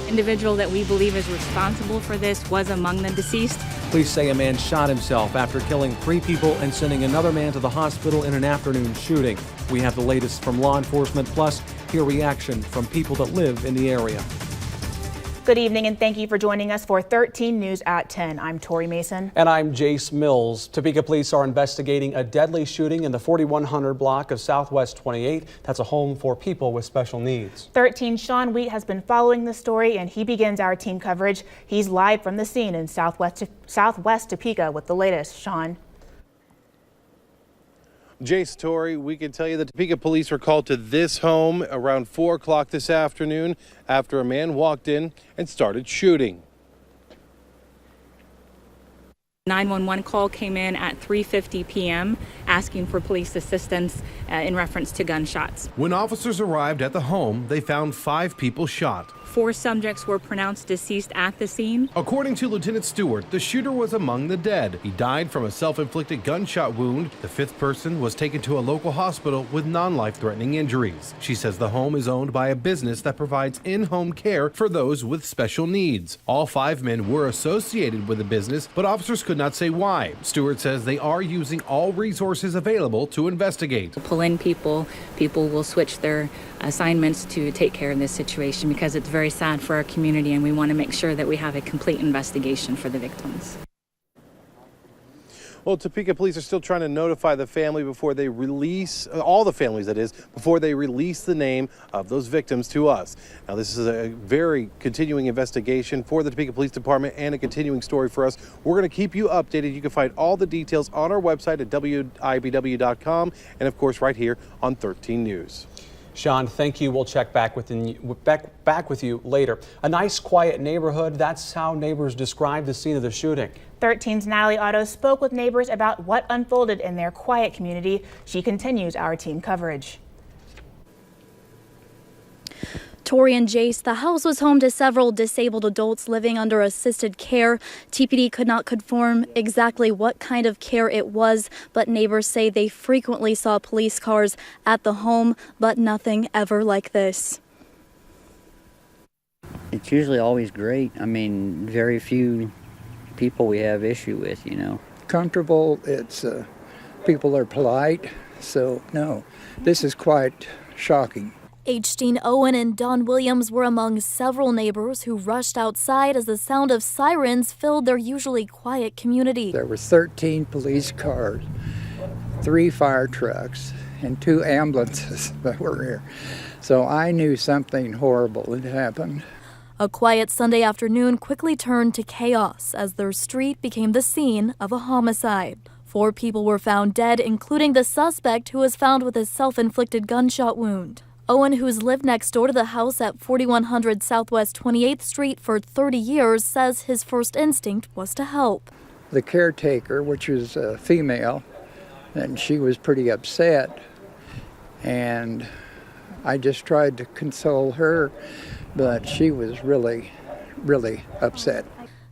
Individual that we believe is responsible for this was among the deceased. Police say a man shot himself after killing 3 people and sending another man to the hospital in an afternoon shooting. We have the latest from law enforcement, plus hear reaction from people that live in the area. Good evening and thank you for joining us for 13 News at 10. I'm Tori Mason. And I'm Jace Mills. Topeka police are investigating a deadly shooting in the 4100 block of Southwest 28. That's a home for people with special needs. 13 Sean Wheat has been following the story and he begins our team coverage. He's live from the scene in Southwest Topeka with the latest. Sean. Jace, Tori, we can tell you the Topeka police were called to this home around 4 o'clock this afternoon after a man walked in and started shooting. 911 call came in at 3:50 p.m. asking for police assistance in reference to gunshots. When officers arrived at the home, they found 5 people shot. 4 subjects were pronounced deceased at the scene. According to Lieutenant Stewart, the shooter was among the dead. He died from a self-inflicted gunshot wound. The 5th person was taken to a local hospital with non-life-threatening injuries. She says the home is owned by a business that provides in-home care for those with special needs. All 5 men were associated with the business, but officers could not say why. Stewart says they are using all resources available to investigate. Pull in people will switch their assignments to take care of this situation because it's very sad for our community and we want to make sure that we have a complete investigation for the victims. Well, Topeka police are still trying to notify the family before they release, all the families that is, before they release the name of those victims to us. Now, this is a very continuing investigation for the Topeka Police Department and a continuing story for us. We're going to keep you updated. You can find all the details on our website at WIBW.com and, of course, right here on 13 News. Sean, thank you. We'll check back with you later. A nice, quiet neighborhood. That's how neighbors describe the scene of the shooting. 13's Natalie Otto spoke with neighbors about what unfolded in their quiet community. She continues our team coverage. Tori and Jace, the house was home to several disabled adults living under assisted care. TPD could not confirm exactly what kind of care it was, but neighbors say they frequently saw police cars at the home, but nothing ever like this. It's usually always great. I mean, very few people we have issue with, you know. Comfortable, it's people are polite, so no, this is quite shocking. H. Owen and Don Williams were among several neighbors who rushed outside as the sound of sirens filled their usually quiet community. There were 13 police cars, 3 fire trucks, and 2 ambulances that were here. So I knew something horrible had happened. A quiet Sunday afternoon quickly turned to chaos as their street became the scene of a homicide. 4 people were found dead, including the suspect who was found with a self-inflicted gunshot wound. Owen, who's lived next door to the house at 4100 Southwest 28th Street for 30 years, says his first instinct was to help. The caretaker, which was a female, and she was pretty upset, and I just tried to console her, but she was really, really upset.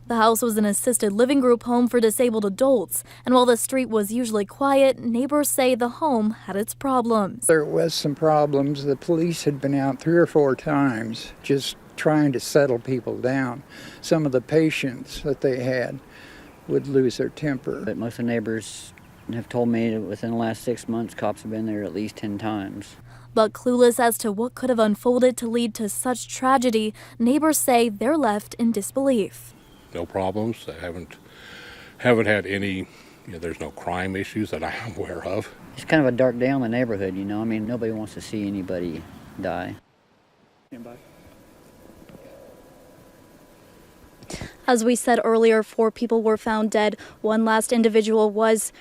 The house was an assisted living group home for disabled adults, and while the street was usually quiet, neighbors say the home had its problems. There was some problems. The police had been out 3 or 4 times just trying to settle people down. Some of the patients that they had would lose their temper. But most of the neighbors have told me that within the last 6 months, cops have been there at least 10 times. But clueless as to what could have unfolded to lead to such tragedy, neighbors say they're left in disbelief. No problems. I haven't had any, there's no crime issues that I'm aware of. It's kind of a dark day on the neighborhood, you know. I mean, nobody wants to see anybody die. Anybody? As we said earlier, 4 people were found dead. One last individual was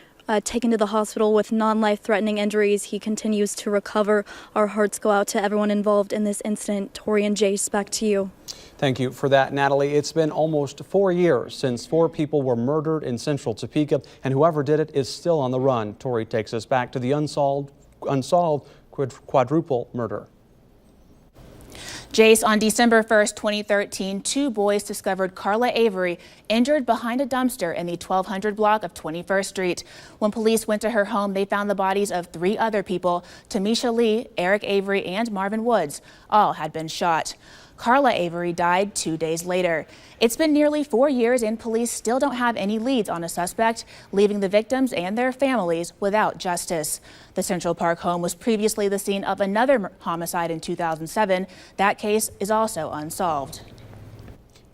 taken to the hospital with non-life-threatening injuries. He continues to recover. Our hearts go out to everyone involved in this incident. Tori and Jace, back to you. Thank you for that, Natalie. It's been almost 4 years since 4 people were murdered in central Topeka, and whoever did it is still on the run. Tori takes us back to the unsolved quadruple murder. Jace, on December 1st, 2013, 2 boys discovered Carla Avery injured behind a dumpster in the 1200 block of 21st Street. When police went to her home, they found the bodies of 3 other people, Tamisha Lee, Eric Avery, and Marvin Woods. All had been shot. Carla Avery died 2 days later. It's been nearly 4 years and police still don't have any leads on a suspect, leaving the victims and their families without justice. The Central Park home was previously the scene of another homicide in 2007. That case is also unsolved.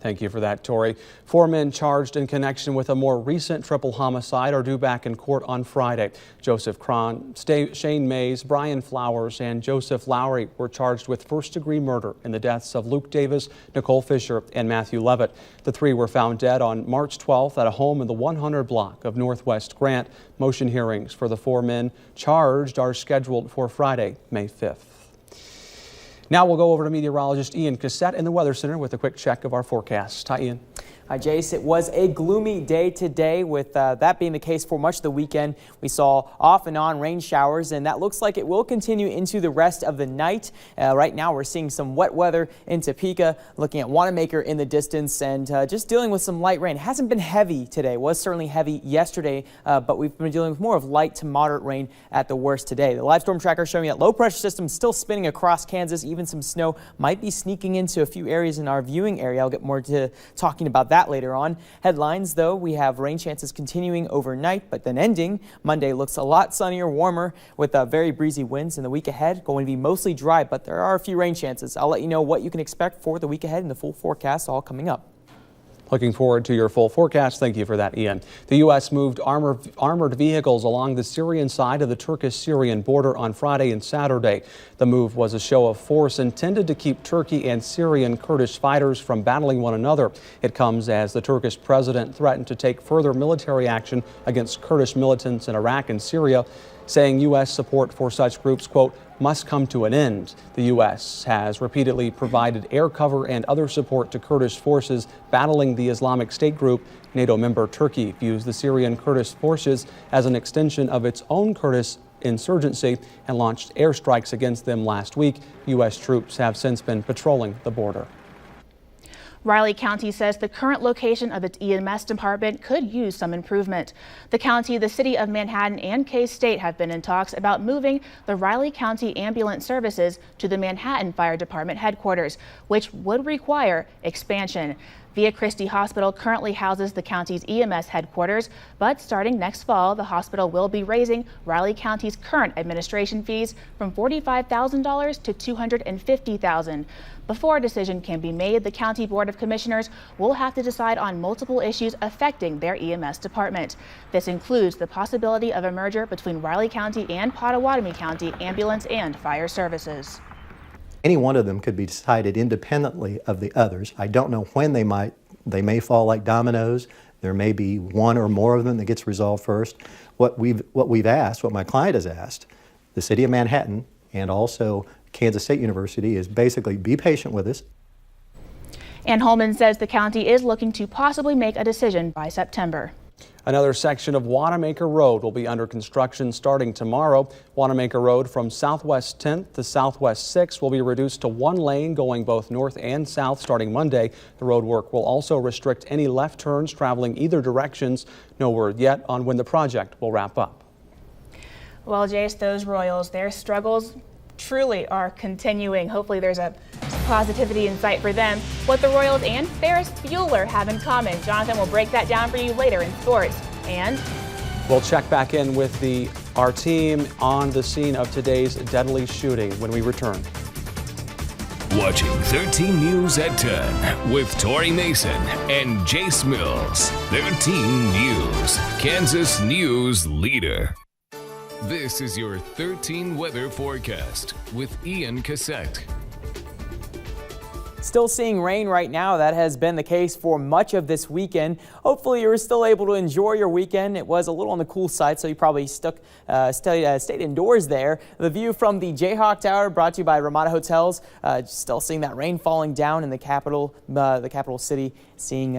Thank you for that, Tori. 4 men charged in connection with a more recent triple homicide are due back in court on Friday. Joseph Cron, Shane Mays, Brian Flowers, and Joseph Lowry were charged with first-degree murder in the deaths of Luke Davis, Nicole Fisher, and Matthew Levitt. The 3 were found dead on March 12th at a home in the 100 block of Northwest Grant. Motion hearings for the 4 men charged are scheduled for Friday, May 5th. Now we'll go over to meteorologist Ian Cassette in the Weather Center with a quick check of our forecast. Hi, Ian. Hi, Jace. It was a gloomy day today, with that being the case for much of the weekend. We saw off and on rain showers, and that looks like it will continue into the rest of the night. Right now, we're seeing some wet weather in Topeka, looking at Wanamaker in the distance, and just dealing with some light rain. It hasn't been heavy today. It was certainly heavy yesterday, but we've been dealing with more of light to moderate rain at the worst today. The live storm tracker showing that low pressure system still spinning across Kansas. Even some snow might be sneaking into a few areas in our viewing area. I'll get more to talking about that later on. Headlines, though, we have rain chances continuing overnight, but then ending. Monday looks a lot sunnier, warmer, with very breezy winds in the week ahead. Going to be mostly dry, but there are a few rain chances. I'll let you know what you can expect for the week ahead and the full forecast all coming up. Looking forward to your full forecast. Thank you for that, Ian. The U.S. moved armored vehicles along the Syrian side of the Turkish-Syrian border on Friday and Saturday. The move was a show of force intended to keep Turkey and Syrian Kurdish fighters from battling one another. It comes as the Turkish president threatened to take further military action against Kurdish militants in Iraq and Syria, saying U.S. support for such groups, quote, must come to an end. The U.S. has repeatedly provided air cover and other support to Kurdish forces battling the Islamic State group. NATO member Turkey views the Syrian Kurdish forces as an extension of its own Kurdish insurgency and launched airstrikes against them last week. U.S. troops have since been patrolling the border. Riley County says the current location of its EMS department could use some improvement. The county, the city of Manhattan, and K-State have been in talks about moving the Riley County ambulance services to the Manhattan Fire Department headquarters, which would require expansion. Via Christi Hospital currently houses the county's EMS headquarters, but starting next fall, the hospital will be raising Riley County's current administration fees from $45,000 to $250,000. Before a decision can be made, the County Board of Commissioners will have to decide on multiple issues affecting their EMS department. This includes the possibility of a merger between Riley County and Pottawatomie County ambulance and fire services. Any one of them could be decided independently of the others. I don't know when they may fall like dominoes. There may be one or more of them that gets resolved first. What my client has asked, the city of Manhattan and also Kansas State University, is basically be patient with us. And Holman says the county is looking to possibly make a decision by September. Another section of Wanamaker Road will be under construction starting tomorrow. Wanamaker Road from Southwest 10th to Southwest 6th will be reduced to 1 lane going both north and south starting Monday. The road work will also restrict any left turns traveling either directions. No word yet on when the project will wrap up. Well, Jace, those Royals, their struggles truly are continuing. Hopefully there's a positivity in sight for them. What the Royals and Ferris Bueller have in common. Jonathan will break that down for you later in sports. And we'll check back in with our team on the scene of today's deadly shooting when we return. Watching 13 News at 10 with Tori Mason and Jace Mills. 13 News, Kansas News leader. This is your 13 weather forecast with Ian Cassette. Still seeing rain right now. That has been the case for much of this weekend. Hopefully you're still able to enjoy your weekend. It was a little on the cool side, so you probably stayed indoors there. The view from the Jayhawk Tower brought to you by Ramada Hotels. Still seeing that rain falling down in the capital city. Seeing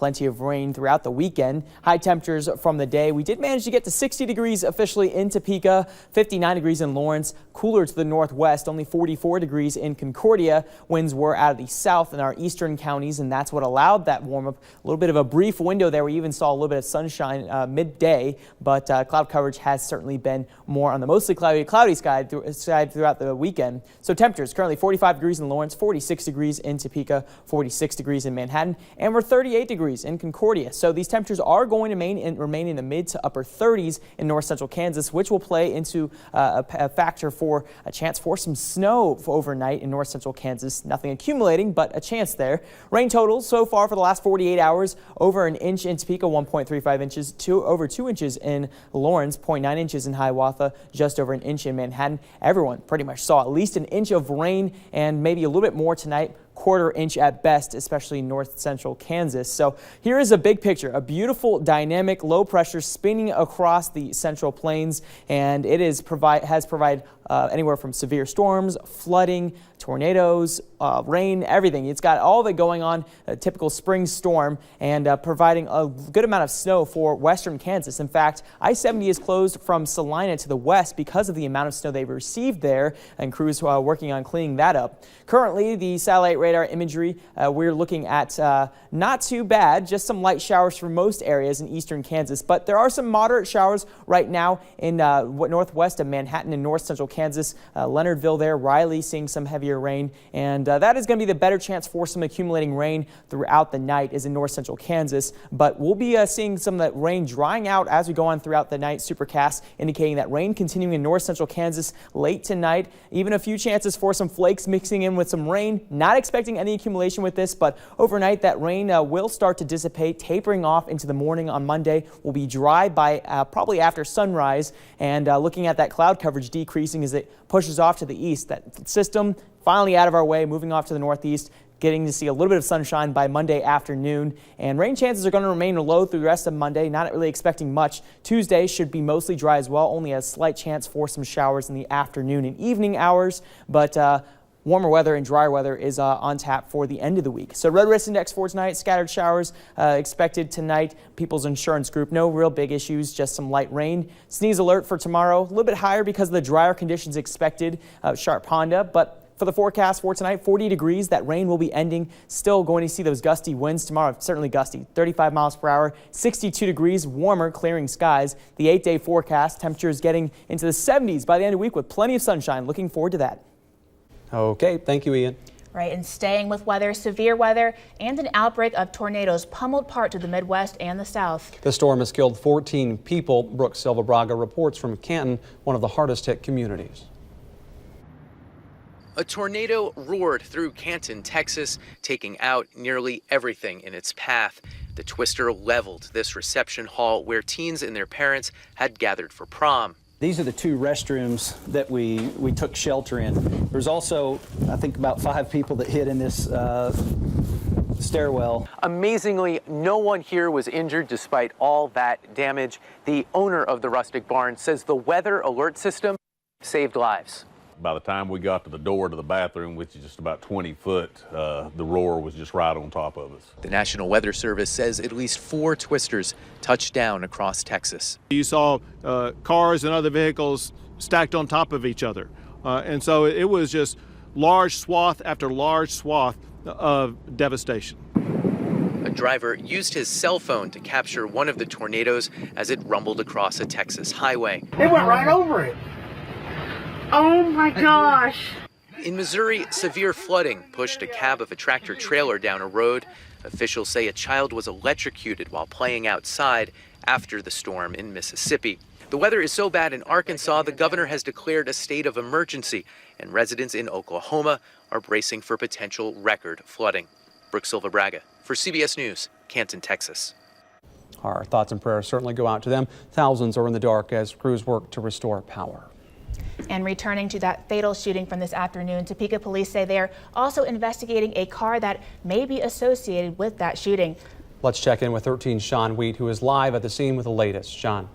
plenty of rain throughout the weekend. High temperatures from the day. We did manage to get to 60 degrees officially in Topeka, 59 degrees in Lawrence, cooler to the northwest, only 44 degrees in Concordia. Winds were out of the south in our eastern counties, and that's what allowed that warm up. A little bit of a brief window there. We even saw a little bit of sunshine midday, but cloud coverage has certainly been more on the mostly cloudy side throughout the weekend. So temperatures currently 45 degrees in Lawrence, 46 degrees in Topeka, 46 degrees in Manhattan, and we're 38 degrees in Concordia. So these temperatures are going to remain in the mid to upper 30s in north central Kansas, which will play into a factor for a chance for some snow overnight in north central Kansas. Nothing accumulating, but a chance there. Rain totals so far for the last 48 hours, over an inch in Topeka, 1.35 inches, over 2 inches in Lawrence, 0.9 inches in Hiawatha, just over an inch in Manhattan. Everyone pretty much saw at least an inch of rain and maybe a little bit more tonight. Quarter inch at best, especially north central Kansas. So here is a big picture, a beautiful dynamic low pressure spinning across the central plains, and it has provided anywhere from severe storms, flooding, tornadoes, rain, everything. It's got all of it going on, a typical spring storm, and providing a good amount of snow for western Kansas. In fact, I-70 is closed from Salina to the west because of the amount of snow they've received there, and crews are working on cleaning that up. Currently, the satellite radar imagery, we're looking at not too bad, just some light showers for most areas in eastern Kansas, but there are some moderate showers right now in northwest of Manhattan and north central Kansas, Leonardville there, Riley seeing some heavier rain, and that is going to be the better chance for some accumulating rain throughout the night is in north central Kansas, but we'll be seeing some of that rain drying out as we go on throughout the night. Supercast indicating that rain continuing in north central Kansas late tonight, even a few chances for some flakes mixing in with some rain. Not expecting any accumulation with this, but overnight that rain will start to dissipate, tapering off into the morning on Monday. Will be dry by probably after sunrise, and looking at that cloud coverage decreasing as it pushes off to the east. That system finally out of our way, moving off to the northeast, getting to see a little bit of sunshine by Monday afternoon, and rain chances are going to remain low through the rest of Monday. Not really expecting much. Tuesday should be mostly dry as well, only a slight chance for some showers in the afternoon and evening hours, but warmer weather and drier weather is on tap for the end of the week. So red risk index for tonight, scattered showers expected tonight. People's Insurance Group, no real big issues, just some light rain. Sneeze alert for tomorrow, a little bit higher because of the drier conditions expected, sharp Honda, but for the forecast for tonight, 40 degrees. That rain will be ending. Still going to see those gusty winds tomorrow, certainly gusty, 35 miles per hour, 62 degrees, warmer, clearing skies. The 8-day forecast, temperatures getting into the 70s by the end of the week with plenty of sunshine. Looking forward to that. Okay, thank you, Ian. Right, and staying with weather, severe weather and an outbreak of tornadoes pummeled parts of the Midwest and the South. The storm has killed 14 people. Brooke Silva Braga reports from Canton, one of the hardest hit communities. A tornado roared through Canton, Texas, taking out nearly everything in its path. The twister leveled this reception hall where teens and their parents had gathered for prom. These are the two restrooms that we took shelter in. There's also, I think, about 5 people that hid in this stairwell. Amazingly, no one here was injured despite all that damage. The owner of the rustic barn says the weather alert system saved lives. By the time we got to the door to the bathroom, which is just about 20 foot, the roar was just right on top of us. The National Weather Service says at least 4 twisters touched down across Texas. You saw cars and other vehicles stacked on top of each other. And so it was just large swath after large swath of devastation. A driver used his cell phone to capture one of the tornadoes as it rumbled across a Texas highway. It went right over it. Oh my gosh. In Missouri, severe flooding pushed a cab of a tractor trailer down a road. Officials say a child was electrocuted while playing outside after the storm in Mississippi. The weather is so bad in Arkansas, the governor has declared a state of emergency, and residents in Oklahoma are bracing for potential record flooding. Brooke Silva Braga for CBS News, Canton, Texas. Our thoughts and prayers certainly go out to them. Thousands are in the dark as crews work to restore power. And returning to that fatal shooting from this afternoon, Topeka police say they are also investigating a car that may be associated with that shooting. Let's check in with 13's Sean Wheat, who is live at the scene with the latest. Sean.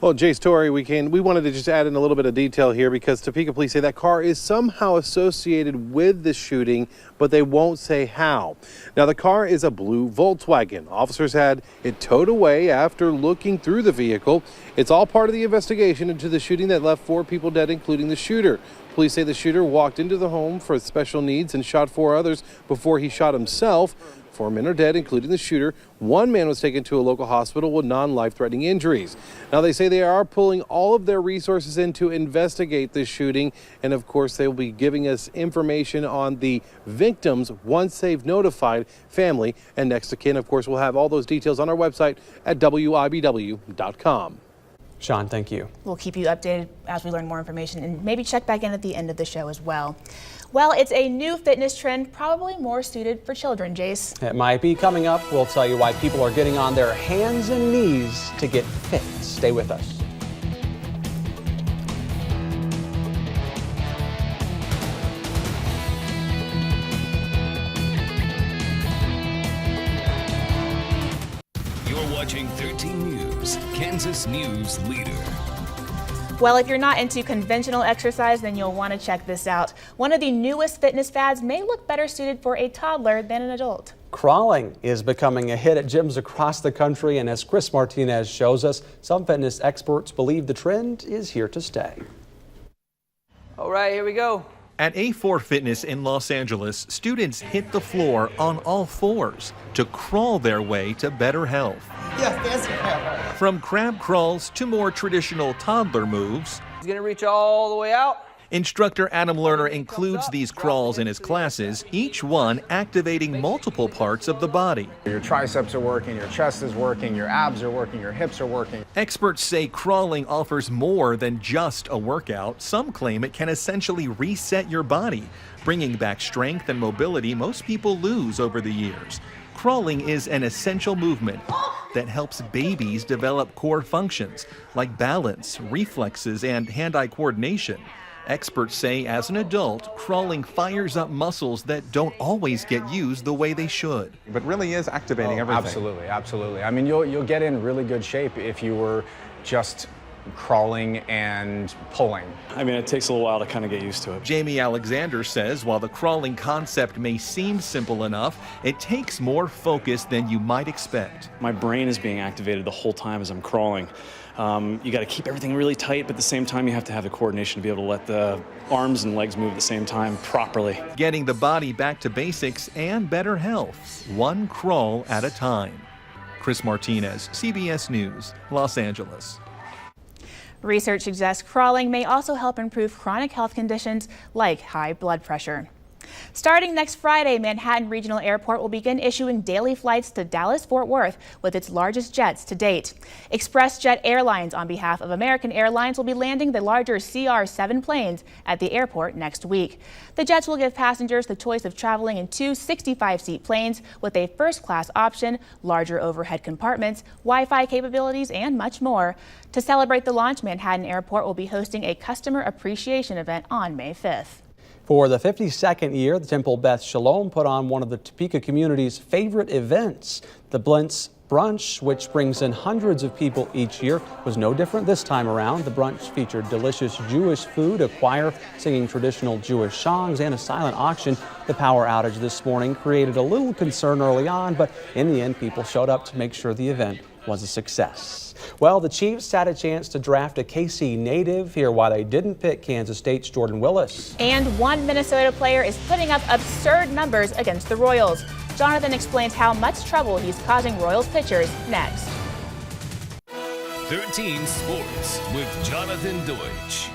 Well, Jace, Tori, we wanted to just add in a little bit of detail here because Topeka police say that car is somehow associated with the shooting, but they won't say how. Now, the car is a blue Volkswagen. Officers had it towed away after looking through the vehicle. It's all part of the investigation into the shooting that left 4 people dead, including the shooter. Police say the shooter walked into the home for special needs and shot 4 others before he shot himself. 4 men are dead, including the shooter. 1 man was taken to a local hospital with non-life-threatening injuries. Now, they say they are pulling all of their resources in to investigate this shooting. And, of course, they will be giving us information on the victims once they've notified family and next of kin. Of course, we'll have all those details on our website at WIBW.com. Sean, thank you. We'll keep you updated as we learn more information and maybe check back in at the end of the show as well. Well, it's a new fitness trend, probably more suited for children, Jace. It might be coming up. We'll tell you why people are getting on their hands and knees to get fit. Stay with us. You're watching 13 News, Kansas News Leader. Well, if you're not into conventional exercise, then you'll want to check this out. One of the newest fitness fads may look better suited for a toddler than an adult. Crawling is becoming a hit at gyms across the country, and as Chris Martinez shows us, some fitness experts believe the trend is here to stay. All right, here we go. At A4 Fitness in Los Angeles, students hit the floor on all fours to crawl their way to better health. Yes, From crab crawls to more traditional toddler moves, he's gonna reach all the way out. instructor Adam Lerner includes these crawls in his classes, each one activating multiple parts of the body. Your triceps are working, your chest is working, your abs are working, your hips are working. Experts say crawling offers more than just a workout. Some claim it can essentially reset your body, bringing back strength and mobility most people lose over the years. Crawling is an essential movement that helps babies develop core functions like balance, reflexes, and hand-eye coordination. Experts say as an adult, crawling fires up muscles that don't always get used the way they should. But really is activating everything. Absolutely, absolutely. I mean, you'll get in really good shape if you were just crawling and pulling. I mean, it takes a little while to kind of get used to it. Jamie Alexander says while the crawling concept may seem simple enough, it takes more focus than you might expect. My brain is being activated the whole time as I'm crawling. You got to keep everything really tight, but at the same time, you have to have the coordination to be able to let the arms and legs move at the same time properly. Getting the body back to basics and better health, one crawl at a time. Chris Martinez, CBS News, Los Angeles. Research suggests crawling may also help improve chronic health conditions like high blood pressure. Starting next Friday, Manhattan Regional Airport will begin issuing daily flights to Dallas-Fort Worth with its largest jets to date. ExpressJet Airlines, on behalf of American Airlines, will be landing the larger CR-7 planes at the airport next week. The jets will give passengers the choice of traveling in 2 65-seat planes with a first-class option, larger overhead compartments, Wi-Fi capabilities, and much more. To celebrate the launch, Manhattan Airport will be hosting a customer appreciation event on May 5th. For the 52nd year, the Temple Beth Shalom put on one of the Topeka community's favorite events. The Blintz Brunch, which brings in hundreds of people each year, was no different this time around. The brunch featured delicious Jewish food, a choir singing traditional Jewish songs, and a silent auction. The power outage this morning created a little concern early on, but in the end, people showed up to make sure the event was a success. Well, the Chiefs had a chance to draft a KC native. Here why they didn't pick Kansas State's Jordan Willis. And one Minnesota player is putting up absurd numbers against the Royals. Jonathan explains how much trouble he's causing Royals pitchers next. 13 Sports with Jonathan Deutsch.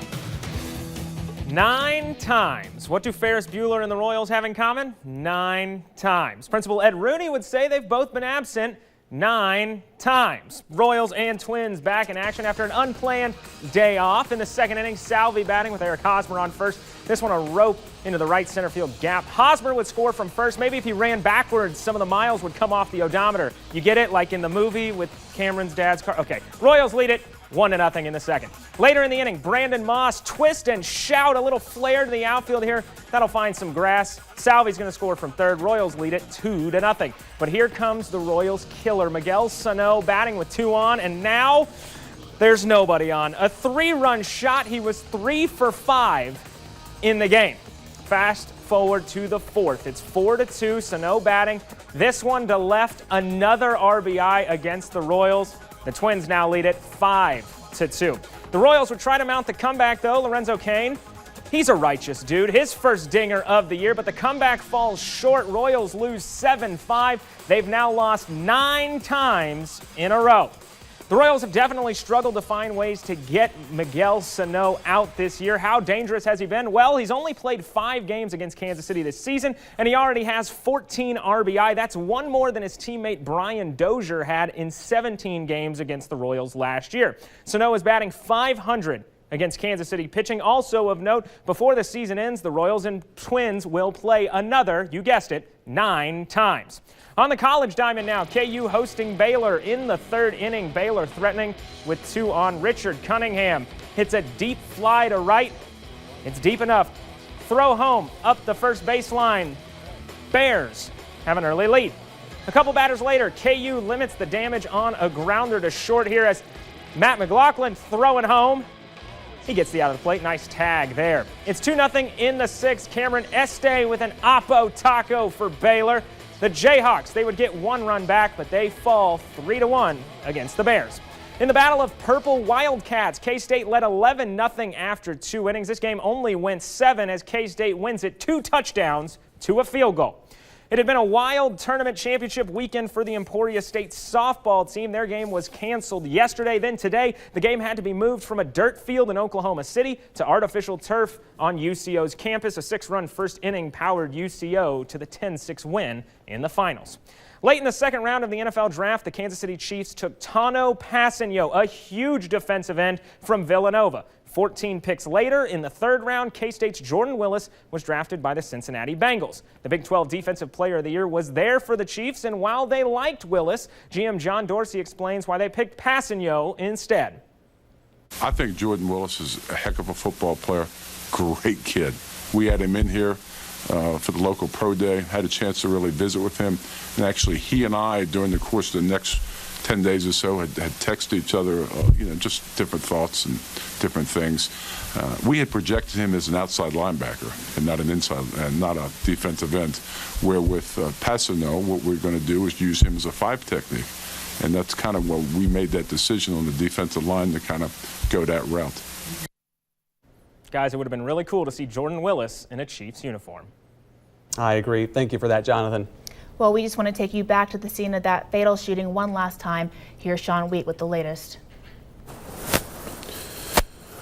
9 times. What do Ferris Bueller and the Royals have in common? 9 times. Principal Ed Rooney would say they've both been absent 9 times. Royals and Twins back in action after an unplanned day off. In the second inning, Salvi batting with Eric Hosmer on first. This one a rope into the right center field gap. Hosmer would score from first. Maybe if he ran backwards, some of the miles would come off the odometer. You get it? Like in the movie with Cameron's dad's car. Okay, Royals lead it 1-0 in the second. Later in the inning, Brandon Moss twist and shout, a little flare to the outfield here. That'll find some grass. Salvi's going to score from third. Royals lead it 2-0. But here comes the Royals killer. Miguel Sano batting with 2 on, and now there's nobody on. A 3-run shot. He was 3 for 5 in the game. Fast forward to the 4th. It's 4-2, Sano batting. This one to left, another RBI against the Royals. The Twins now lead it 5-2. The Royals would try to mount the comeback, though. Lorenzo Cain, he's a righteous dude. His first dinger of the year, but the comeback falls short. Royals lose 7-5. They've now lost 9 times in a row. The Royals have definitely struggled to find ways to get Miguel Sano out this year. How dangerous has he been? Well, he's only played 5 games against Kansas City this season, and he already has 14 RBI. That's one more than his teammate Brian Dozier had in 17 games against the Royals last year. Sano is batting .500 against Kansas City pitching. Also of note, before the season ends, the Royals and Twins will play another, you guessed it, 9 times. On the college diamond now, KU hosting Baylor in the 3rd inning. Baylor threatening with 2 on. Richard Cunningham hits a deep fly to right. It's deep enough. Throw home up the first baseline. Bears have an early lead. A couple batters later, KU limits the damage on a grounder to short here as Matt McLaughlin throwing home. He gets the out of the plate. Nice tag there. It's 2-0 in the 6th. Cameron Este with an Oppo taco for Baylor. The Jayhawks, they would get 1 run back, but they fall 3-1 against the Bears. In the Battle of Purple Wildcats, K-State led 11-0 after 2 innings. This game only went 7 as K-State wins it 2 touchdowns to a field goal. It had been a wild tournament championship weekend for the Emporia State softball team. Their game was canceled yesterday. Then today, the game had to be moved from a dirt field in Oklahoma City to artificial turf on UCO's campus. A 6-run first inning powered UCO to the 10-6 win in the finals. Late in the 2nd round of the NFL draft, the Kansas City Chiefs took Tano Passanio, a huge defensive end from Villanova. 14 picks later, in the 3rd round, K-State's Jordan Willis was drafted by the Cincinnati Bengals. The Big 12 Defensive Player of the Year was there for the Chiefs, and while they liked Willis, GM John Dorsey explains why they picked Passanio instead. I think Jordan Willis is a heck of a football player. Great kid. We had him in here for the local pro day, had a chance to really visit with him, and actually he and I, during the course of the next 10 days or so, had texted each other, just different thoughts and different things. We had projected him as an outside linebacker and not an inside, and not a defensive end. Where with Passanio, what we're going to do is use him as a 5 technique, and that's kind of what we made that decision on the defensive line to kind of go that route. Guys, it would have been really cool to see Jordan Willis in a Chiefs uniform. I agree. Thank you for that, Jonathan. Well, we just want to take you back to the scene of that fatal shooting one last time. Here's Sean Wheat with the latest.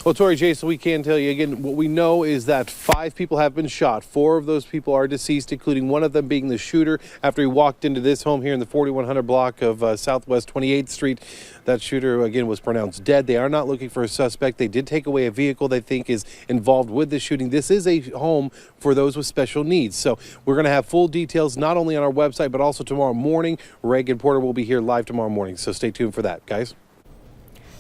Well, Tori, Jason, we can tell you again, what we know is that 5 people have been shot. 4 of those people are deceased, including one of them being the shooter after he walked into this home here in the 4100 block of Southwest 28th Street. That shooter, again, was pronounced dead. They are not looking for a suspect. They did take away a vehicle they think is involved with the shooting. This is a home for those with special needs. So we're going to have full details not only on our website, but also tomorrow morning. Reagan Porter will be here live tomorrow morning. So stay tuned for that, guys.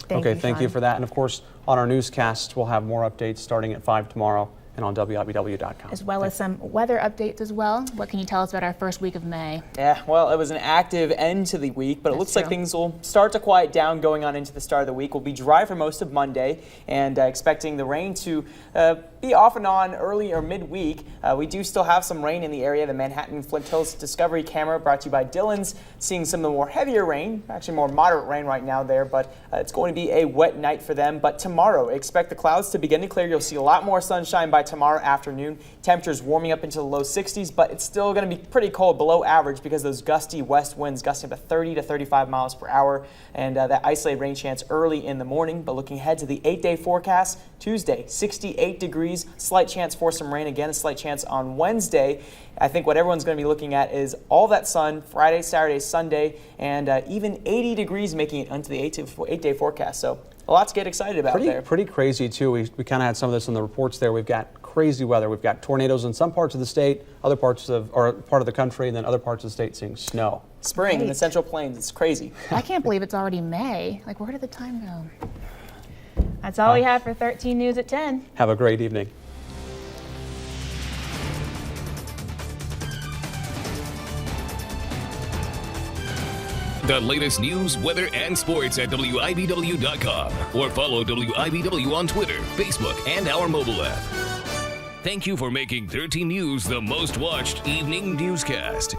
Thank you for that. And of course, on our newscast, we'll have more updates starting at 5 tomorrow and on WIBW.com. As well as some weather updates as well. What can you tell us about our first week of May? Yeah, well, it was an active end to the week, but it looks like things will start to quiet down going on into the start of the week. We'll be dry for most of Monday and expecting the rain to be off and on early or midweek. We do still have some rain in the area. The Manhattan Flint Hills Discovery Camera, brought to you by Dillon's, seeing some of the more heavier rain, actually more moderate rain right now there, but it's going to be a wet night for them. But tomorrow, expect the clouds to begin to clear. You'll see a lot more sunshine by tomorrow afternoon. Temperatures warming up into the low 60s, but it's still going to be pretty cold, below average, because those gusty west winds gusting up to 30 to 35 miles per hour, and that isolated rain chance early in the morning. But looking ahead to the 8-day forecast, Tuesday, 68 degrees, slight chance for some rain again, a slight chance on Wednesday. I think what everyone's going to be looking at is all that sun Friday, Saturday, Sunday, and even 80 degrees making it onto the 8-day forecast. So a lot to get excited about there. Pretty crazy, too. We kind of had some of this in the reports there. We've got crazy weather. We've got tornadoes in some parts of the state, other parts of, or part of the country, and then other parts of the state seeing snow. Spring in the Central Plains. It's crazy. I can't believe it's already May. Like, where did the time go? That's all we have for 13 News at 10. Have a great evening. The latest news, weather, and sports at WIBW.com or follow WIBW on Twitter, Facebook, and our mobile app. Thank you for making 13 News the most watched evening newscast.